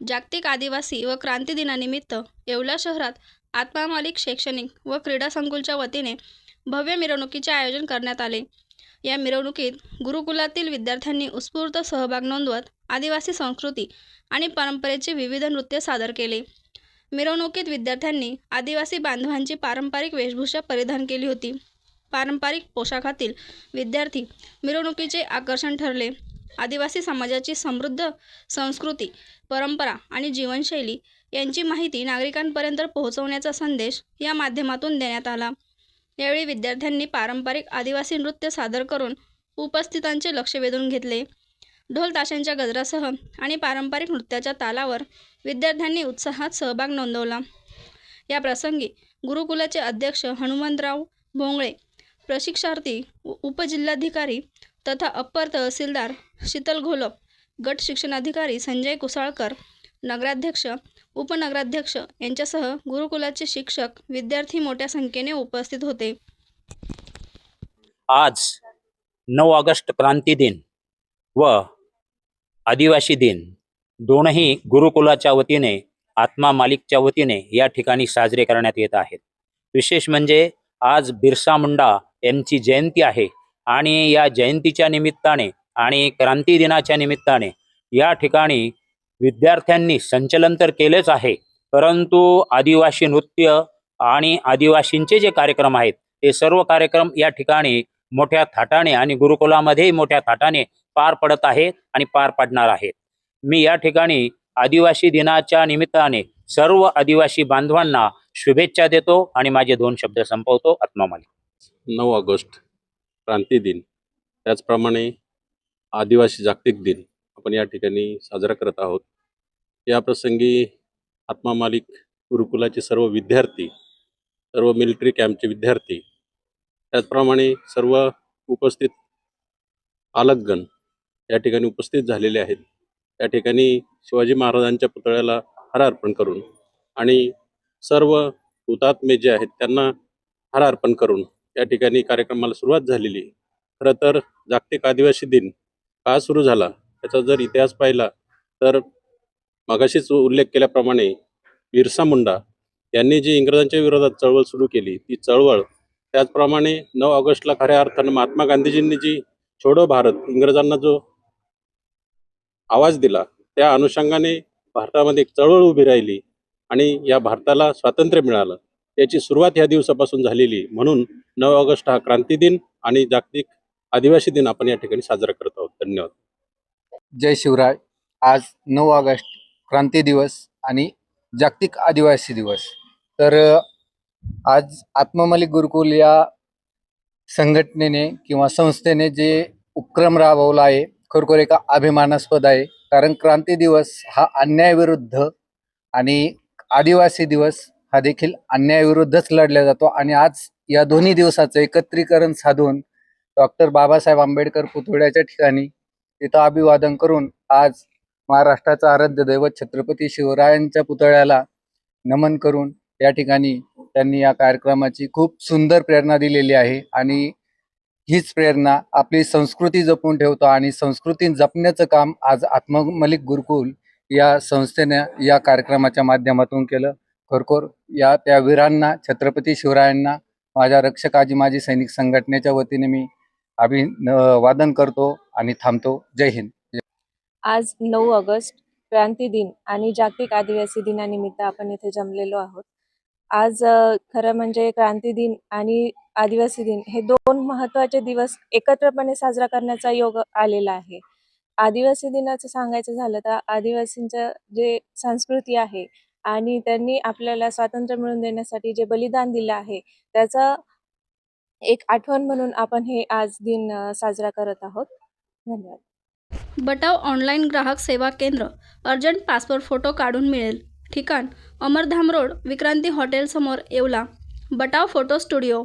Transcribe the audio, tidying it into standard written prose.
जागतिक आदिवासी व क्रांती दिनानिमित्त येवला शहरात आत्मा मालिक शैक्षणिक व क्रीडा संकुलच्या वतीने भव्य मिरवणुकीचे आयोजन करण्यात आले. या मिरवणुकीत गुरुकुलातील विद्यार्थ्यांनी उत्स्फूर्त सहभाग नोंदवत आदिवासी संस्कृती आणि परंपरेचे विविध नृत्य सादर केले. मिरवणुकीत विद्यार्थ्यांनी आदिवासी बांधवांची पारंपरिक वेशभूषा परिधान केली होती. पारंपरिक पोशाखातील विद्यार्थी मिरवणुकीचे आकर्षण ठरले. आदिवासी समाजाची समृद्ध संस्कृती, परंपरा आणि जीवनशैली यांची माहिती नागरिकांपर्यंत पोहोचवण्याचा संदेश या माध्यमातून देण्यात आला. यावेळी विद्यार्थ्यांनी पारंपरिक आदिवासी नृत्य सादर करून उपस्थितांचे लक्ष वेधून घेतले. ढोल ताशांच्या गजरासह आणि पारंपरिक नृत्याच्या तालावर विद्यार्थ्यांनी उत्साहात सहभाग नोंदवला. या प्रसंगी गुरुकुलाचे अध्यक्ष हनुमंतराव भोंगळे, प्रशिक्षणार्थी, उपजिल्हाधिकारी तथा अप्पर तहसीलदार शीतल घोलप, गट शिक्षणाधिकारी संजय कुसाळकर, नगराध्यक्ष, उपनगराध्यक्ष यांच्यासह गुरुकुलाचे शिक्षक, विद्यार्थी मोठ्या संख्येने उपस्थित होते. आज 9 ऑगस्ट क्रांती दिन व आदिवासी दिन दोनही गुरुकुलाच्या वतीने, आत्मा मालिकच्या वतीने या ठिकाणी साजरे करण्यात येत आहेत. विशेष म्हणजे आज बिरसा मुंडा यांची जयंती आहे आणि या जयंतीच्या निमित्ताने आणि क्रांती दिनाच्या निमित्ताने या ठिकाणी विद्यार्थ्यांनी संचलन तर केलेच आहे, परंतु आदिवासी नृत्य आणि आदिवासींचे जे कार्यक्रम आहेत ते सर्व कार्यक्रम या ठिकाणी मोठ्या थाटाने आणि गुरुकुलामध्ये मोठ्या थाटाने पार पडत आहेत आणि पार पडणार आहेत. मी या ठिकाणी आदिवासी दिनाच्या निमित्ताने सर्व आदिवासी बांधवांना शुभेच्छा देतो आणि माझे 2 शब्द संपवतो. आत्मा मालिक. 9 ऑगस्ट क्रांती दिन, त्याचप्रमाणे आदिवासी जागतिक दिन आपण या ठिकाणी साजरा करत आहोत. या प्रसंगी आत्मा मालिक गुरुकुलाचे सर्व विद्यार्थी, सर्व मिलिटरी कॅम्पचे विद्यार्थी, त्याचप्रमाणे सर्व उपस्थित पालकगण या ठिकाणी उपस्थित झालेले आहेत. या ठिकाणी शिवाजी महाराजांच्या पुतळ्याला हार अर्पण करून आणि सर्व हुतात्मे जे आहेत त्यांना हार अर्पण करून या ठिकाणी कार्यक्रमाला सुरुवात झालेली. खरं तर जागतिक आदिवासी दिन का सुरू झाला त्याचा जर इतिहास पाहिला तर मगाशीच उल्लेख केल्याप्रमाणे बिरसा मुंडा यांनी जी इंग्रजांच्या विरोधात चळवळ सुरू केली ती चळवळ, त्याचप्रमाणे 9 ऑगस्टला खऱ्या अर्थानं महात्मा गांधीजींनी जी छोडो भारत इंग्रजांना जो आवाज दिला त्या अनुषंगाने भारतामध्ये एक चळवळ उभी राहिली आणि या भारताला स्वातंत्र्य मिळालं. याची सुरुवात ह्या दिवसापासून झालेली, म्हणून 9 ऑगस्ट हा क्रांती दिन आणि जागतिक आदिवासी दिन आपण या ठिकाणी साजरा करत आहोत. धन्यवाद. जय शिवराय. आज 9 ऑगस्ट क्रांती दिवस आणि जागतिक आदिवासी दिवस. तर आज आत्मा मालिक गुरुकुल या संघटनेने किंवा संस्थेने जे उपक्रम राबवला आहे खरोखर एका अभिमानास्पद आहे. कारण क्रांती दिवस हा अन्यायाविरुद्ध आणि आदिवासी दिवस हा देखील अन्यायाविरुद्धच लढला जातो. आणि आज या दोन्ही दिवसाचं एकत्रीकरण साधून डॉक्टर बाबासाहेब आंबेडकर पुतळ्याच्या ठिकाणी तिथं अभिवादन करून आज महाराष्ट्राचा आराध्य दैवत छत्रपती शिवरायांच्या पुतळ्याला नमन करून या ठिकाणी त्यांनी या कार्यक्रमाची खूप सुंदर प्रेरणा दिलेली आहे. आणि हीच प्रेरणा आपली संस्कृती जपून ठेवतो आणि संस्कृती जपण्याचं काम आज आत्मा मालिक गुरुकुल या संस्थेने या कार्यक्रमाच्या माध्यमातून केलं. खरोखर या त्या वीरांना, छत्रपती शिवरायांना माझ्या रक्षकाजी माजी सैनिक संघटनेच्या वतीने मी अभिवादन करतो आणि थांबतो. जय हिंद. आज 9 ऑगस्ट क्रांती दिन आणि जागतिक आदिवासी दिनानिमित्त आपण इथे जमलेलो आहोत. आज खरं म्हणजे क्रांती दिन आणि आदिवासी दिन हे 2 महत्त्वाचे दिवस एकत्रपणे साजरा करण्याचा योग आलेला आहे. आदिवासी दिनाचं सांगायचं झालं तर आदिवासींचं जे संस्कृती आहे आणि त्यांनी आपल्याला स्वातंत्र्य मिळवून देण्यासाठी जे बलिदान दिलं आहे त्याचं एक आठवण म्हणून आपण हे आज दिन साजरा करत आहोत. धन्यवाद. बटाव ऑनलाईन ग्राहक सेवा केंद्र. अर्जंट पासपोर्ट फोटो काढून मिळेल. ठिकाण अमरधाम रोड, विक्रांती हॉटेल समोर, येवला. बटाव photo studio.